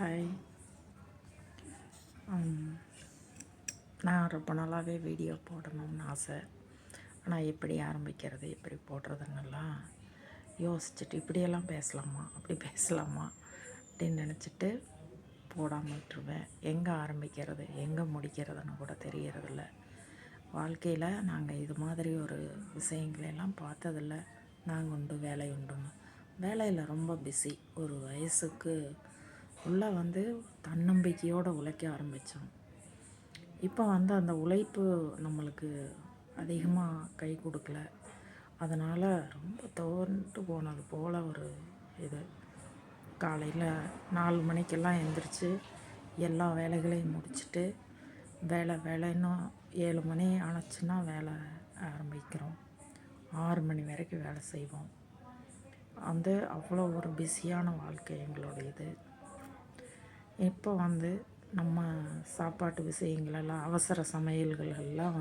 Hi. நான் ரொம்ப நாளாகவே வீடியோ போடணும்னு ஆசை. ஆனால் எப்படி ஆரம்பிக்கிறது, எப்படி போடுறதுன்னெல்லாம் யோசிச்சுட்டு இப்படியெல்லாம் பேசலாமா, அப்படி பேசலாமா அப்படின்னு நினச்சிட்டு போடாமல் விட்டுருவேன். எங்கே ஆரம்பிக்கிறது, எங்கே முடிக்கிறதுன்னு கூட தெரியறதில்ல. வாழ்க்கையில் நாங்கள் இது மாதிரி ஒரு விஷயங்களெல்லாம் பார்த்ததில்ல. நாங்கள் உண்டு வேலை உண்டுன்னு வேலையில் ரொம்ப பிஸி. ஒரு வயசுக்கு உள்ளே தன்னம்பிக்கையோடு உழைக்க ஆரம்பித்தோம். இப்போ அந்த உழைப்பு நம்மளுக்கு அதிகமாக கை கொடுக்கல. அதனால் ரொம்ப தோர்ந்து போனது போல் ஒரு இது. காலையில் 4 மணிக்கெல்லாம் எழுந்திரிச்சு எல்லா வேலைகளையும் முடிச்சுட்டு வேலைன்னு 7 மணி ஆனச்சுன்னா வேலை ஆரம்பிக்கிறோம். 6 மணி வரைக்கும் வேலை செய்வோம். அவ்வளோ ஒரு பிஸியான வாழ்க்கை எங்களுடையது. இப்போ நம்ம சாப்பாட்டு விஷயங்களெல்லாம் அவசர சமையல்கள் எல்லாம்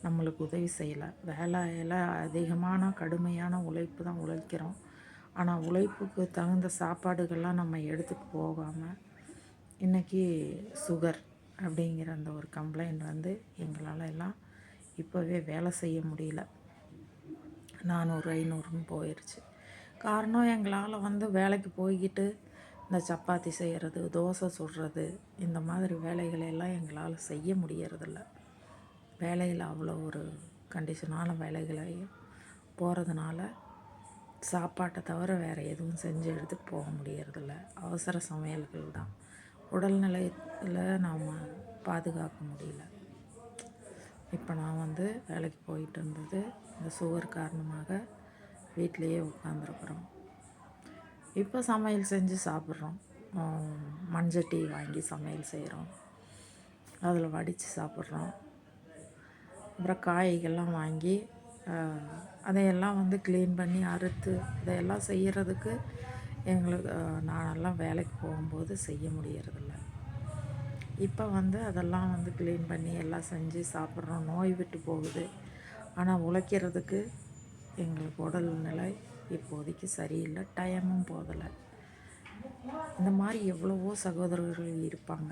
நம்மளுக்கு உதவி செய்யலை. வேலையில் அதிகமான கடுமையான உழைப்பு தான் உழைக்கிறோம். ஆனால் உழைப்புக்கு தகுந்த சாப்பாடுகள்லாம் நம்ம எடுத்துகிட்டு போகாமல் இன்றைக்கி சுகர் அப்படிங்கிற அந்த ஒரு கம்ப்ளைண்ட் எங்களால் எல்லாம் இப்போவே வேலை செய்ய முடியல. 400 500ன்னு போயிடுச்சு. காரணம் எங்களால் வேலைக்கு போய்கிட்டு இந்த சப்பாத்தி செய்கிறது, தோசை சுடுறது, இந்த மாதிரி வேலைகளெல்லாம் எங்களால் செய்ய முடியறதில்ல. வேலையில் அவ்வளோ ஒரு கண்டிஷனான வேலைகளை போகிறதுனால சாப்பாட்டை தவிர வேறு எதுவும் செஞ்சு எடுத்துகிட்டு போக முடியறதில்ல. அவசர சமையல்கள் தான். உடல்நிலையில் நாம் பாதுகாக்க முடியல. இப்போ நான் வேலைக்கு போயிட்டு இருந்தது இந்த சுகர் காரணமாக வீட்டிலையே உட்காந்துருக்குறோம். இப்போ சமையல் செஞ்சு சாப்பிட்றோம். மண்சட்டி வாங்கி சமையல் செய்கிறோம், அதில் வடித்து சாப்பிட்றோம். அப்புறம் காய்கள்லாம் வாங்கி அதையெல்லாம் க்ளீன் பண்ணி அறுத்து இதையெல்லாம் செய்கிறதுக்கு எங்களுக்கு நானெல்லாம் வேலைக்கு போகும்போது செய்ய முடியறதில்ல. இப்போ அதெல்லாம் க்ளீன் பண்ணி எல்லாம் செஞ்சு சாப்பிட்றோம். நோய் விட்டு போகுது. ஆனால் உழைக்கிறதுக்கு எங்களுக்கு உடல்நிலை இப்போதைக்கு சரியில்லை. டைமும் போதலை. இந்த மாதிரி எவ்வளவோ சகோதரர்கள் இருப்பாங்க.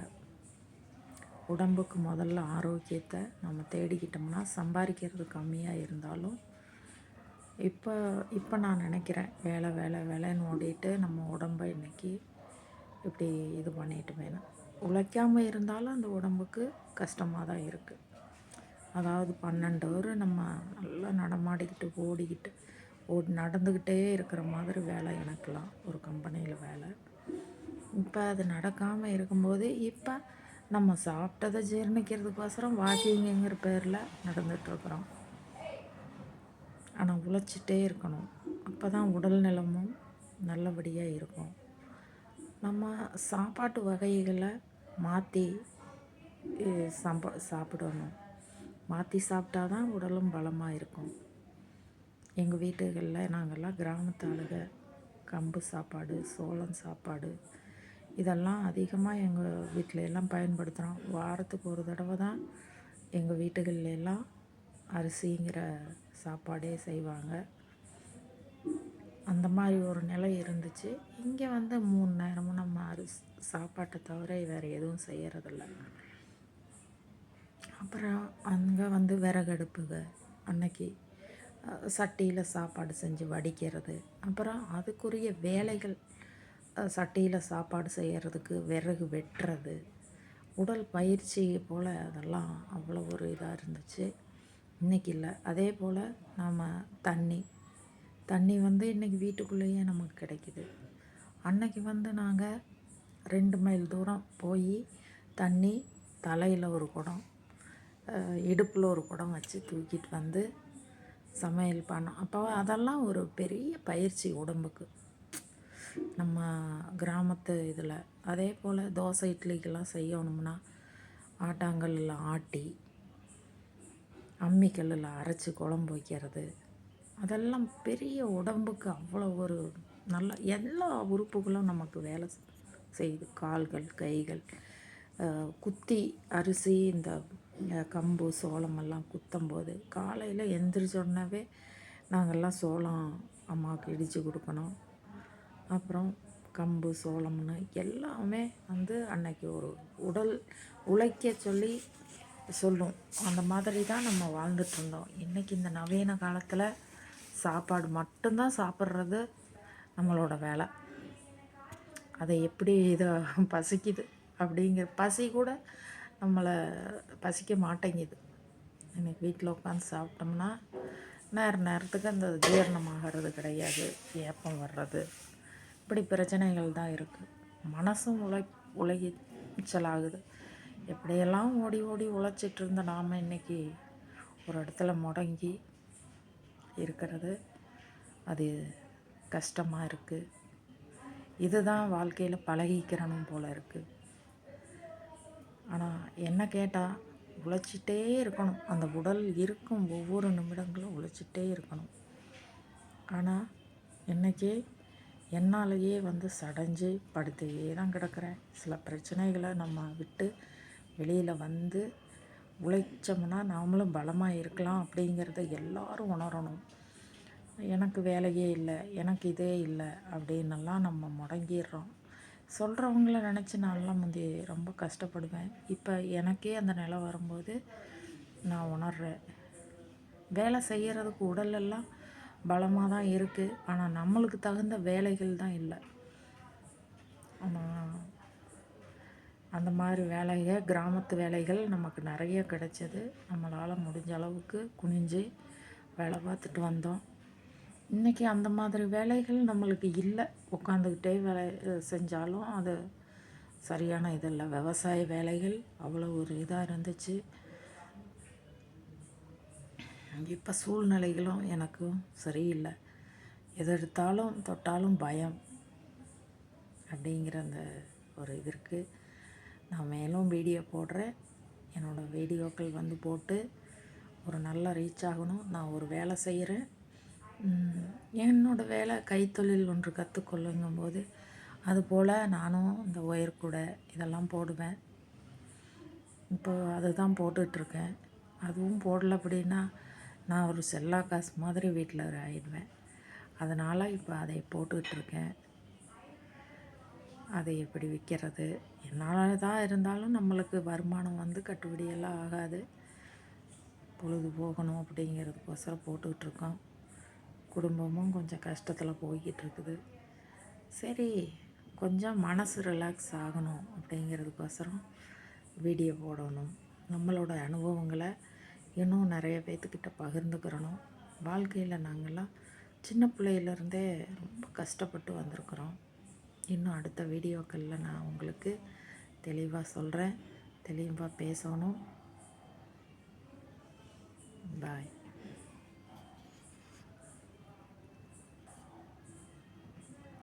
உடம்புக்கு முதல்ல ஆரோக்கியத்தை நம்ம தேடிக்கிட்டோம்னா சம்பாதிக்கிறது கம்மியாக இருந்தாலும் இப்போ நான் நினைக்கிறேன், வேலைன்னு ஓடிட்டு நம்ம உடம்பை இன்றைக்கி இப்படி இது பண்ணிட்டு வேணும். உழைக்காமல் இருந்தாலும் அந்த உடம்புக்கு கஷ்டமாக தான் இருக்குது. அதாவது 12 ஹவர் நம்ம நல்லா நடமாடிக்கிட்டு ஓடிக்கிட்டு நடந்துக்கிட்டே இருக்கிற மாதிரி வேலை எனக்கெல்லாம் ஒரு கம்பெனியில் வேலை. இப்போ அது நடக்காமல் இருக்கும்போது இப்போ நம்ம சாப்பிட்டதை ஜீரணிக்கிறதுக்கோசரம் வாக்கிங்குங்கிற பேரில் நடந்துகிட்ருக்குறோம். ஆனால் உழைச்சிட்டே இருக்கணும். அப்போ தான் உடல் நலமும் நல்லபடியாக இருக்கும். நம்ம சாப்பாட்டு வகைகளை மாற்றி சாப்பிடணும். மாற்றி சாப்பிட்டா தான் உடலும் பலமாக இருக்கும். எங்கள் வீட்டுகளில் நாங்கள்லாம் கிராமத்து ஆளுங்க. கம்பு சாப்பாடு, சோளம் சாப்பாடு இதெல்லாம் அதிகமாக எங்கள் வீட்டில எல்லாம் பயன்படுத்துகிறோம். வாரத்துக்கு ஒரு தடவை தான் எங்கள் வீட்டுகளில் எல்லாம் அரிசிங்கிற சாப்பாடே செய்வாங்க. அந்த மாதிரி ஒரு நிலை இருந்துச்சு. இங்கே 3 நேரமும் நம்ம சாப்பாட்டை தவிர வேறு எதுவும் செய்கிறதில்ல. அப்புறம் அங்கே விறகடுப்புக அன்னைக்கு சட்டியில் சாப்பாடு செஞ்சு வடிக்கிறது. அப்புறம் அதுக்குரிய வேலைகள், சட்டியில் சாப்பாடு செய்கிறதுக்கு விறகு வெட்டுறது, உடல் பயிற்சி போல் அதெல்லாம் அவ்வளோ ஒரு இதாக இருந்துச்சு. இன்றைக்கி இல்லை. அதே போல் நாம் தண்ணி இன்றைக்கி வீட்டுக்குள்ளேயே நமக்கு கிடைக்கிது. அன்னைக்கு நாங்கள் 2 மைல் தூரம் போய் தண்ணி தலையில் ஒரு குடம், இடுப்பில் ஒரு குடம் வச்சு தூக்கிட்டு சமையல் பண்ணோம். அப்போ அதெல்லாம் ஒரு பெரிய பயிற்சி உடம்புக்கு நம்ம கிராமத்து இதில். அதே போல் தோசை இட்லிக்கெல்லாம் செய்யணும்னா ஆட்டாங்கல்லில் ஆட்டி அம்மிக்கல்லில் அரைச்சி குழம்பு வைக்கிறது, அதெல்லாம் பெரிய உடம்புக்கு அவ்வளோ ஒரு நல்ல எல்லா உறுப்புகளும் நமக்கு வேலை செய்யுது. கால்கள், கைகள், குத்தி அரிசி இந்த கம்பு சோளமெல்லாம் குத்தும்போது காலையில் எந்திரிச்சோடனவே நாங்கள்லாம் சோளம் அம்மாவுக்கு இடித்து கொடுக்கணும். அப்புறம் கம்பு சோளம்னு எல்லாமே வந்து அன்னைக்கு ஒரு உடல் உழைக்க சொல்லி சொல்லும். அந்த மாதிரி தான் நம்ம வாழ்ந்துட்டுருந்தோம். இன்றைக்கி இந்த நவீன காலத்தில் சாப்பாடு மட்டும்தான் சாப்பிட்றது நம்மளோட வேலை. அதை எப்படி இதை பசிக்குது அப்படிங்கிற பசி கூட நம்மளை பசிக்க மாட்டேங்குது. இன்றைக்கி வீட்டில் உட்காந்து சாப்பிட்டோம்னா நேரத்துக்கு அந்த ஜீரணமாகிறது கிடையாது, ஏப்பம் வர்றது, இப்படி பிரச்சனைகள் தான் இருக்குது. மனசும் உளைச்சலாகுது. எப்படியெல்லாம் ஓடி ஓடி உழைச்சிட்டு இருந்த நாம் இன்றைக்கி ஒரு இடத்துல முடங்கி இருக்கிறது, அது கஷ்டமாக இருக்குது. இதுதான் வாழ்க்கையில் பழகிக்கிறணும் போல் இருக்குது. ஆனால் என்ன கேட்டால் உழைச்சிட்டே இருக்கணும். அந்த உடல் இருக்கும் ஒவ்வொரு நிமிடங்களும் உழைச்சிட்டே இருக்கணும். ஆனால் இன்றைக்கி என்னாலேயே வந்து சடைஞ்சு படுத்தே தான் கிடக்கிறேன். சில பிரச்சனைகளை நம்ம விட்டு வெளியில் வந்து உழைச்சோம்னா நாமளும் பலமாக இருக்கலாம் அப்படிங்கிறத எல்லாரும் உணரணும். எனக்கு வேலையே இல்லை, எனக்கு இதே இல்லை அப்படின்னெல்லாம் நம்ம முடங்கிடுறோம். சொல்கிறவங்கள நினச்சி நான்லாம் முந்தி ரொம்ப கஷ்டப்படுவேன். இப்போ எனக்கே அந்த நிலை வரும்போது நான் உணர்றேன். வேலை செய்கிறதுக்கு உடலெல்லாம் பலமாக தான் இருக்குது. ஆனால் நம்மளுக்கு தகுந்த வேலைகள் தான் இல்லை. அந்த மாதிரி வேலைகள், கிராமத்து வேலைகள் நமக்கு நிறைய கிடைச்சது. நம்மளால் முடிஞ்ச அளவுக்கு குனிஞ்சு வேலை பார்த்துட்டு வந்தோம். இன்றைக்கி அந்த மாதிரி வேலைகள் நம்மளுக்கு இல்லை. உட்காந்துக்கிட்டே வேலை செஞ்சாலும் அது சரியான இதில்லை. விவசாய வேலைகள் அவ்வளோ ஒரு இதாக இருந்துச்சு. இப்போ சூழ்நிலைகளும் எனக்கும் சரியில்லை. எது எடுத்தாலும் தொட்டாலும் பயம் அப்படிங்கிற அந்த ஒரு இது இருக்குது. நான் மேலும் வீடியோ போடுறேன். என்னோடய வீடியோக்கள் வந்து போட்டு ஒரு நல்ல ரீச் ஆகணும். நான் ஒரு வேலை செய்கிறேன். என்னோடய வேலை கைத்தொழில் ஒன்று கற்றுக்கொள்ளுங்கும்போது அதுபோல் நானும் இந்த ஒயர் கூடை இதெல்லாம் போடுவேன். இப்போ அதுதான் போட்டுட்ருக்கேன். அதுவும் போடலை அப்படின்னா நான் ஒரு செல்லா காசு மாதிரி வீட்டில் ஆயிடுவேன். அதனால் இப்போ அதை போட்டுட்ருக்கேன். அதை எப்படி விற்கிறது, என்னால் தான் இருந்தாலும் நம்மளுக்கு வருமானம் வந்து கட்டுப்படியெல்லாம் ஆகாது. பொழுது போகணும் அப்படிங்கிறதுக்கோசரம் போட்டுக்கிட்டுருக்கோம். குடும்பமும் கொஞ்சம் கஷ்டத்தில் போய்கிட்டு இருக்குது. சரி, கொஞ்சம் மனசு ரிலாக்ஸ் ஆகணும் அப்படிங்கிறதுக்கோசரம் வீடியோ போடணும். நம்மளோட அனுபவங்களை இன்னும் நிறைய பேர்த்துக்கிட்ட பகிர்ந்துக்கிறணும். வாழ்க்கையில் நாங்கள்லாம் சின்ன பிள்ளையிலேருந்தே ரொம்ப கஷ்டப்பட்டு வந்திருக்கிறோம். இன்னும் அடுத்த வீடியோக்களில் நான் உங்களுக்கு தெளிவாக சொல்கிறேன். தெளிவாக பேசணும். பாய்.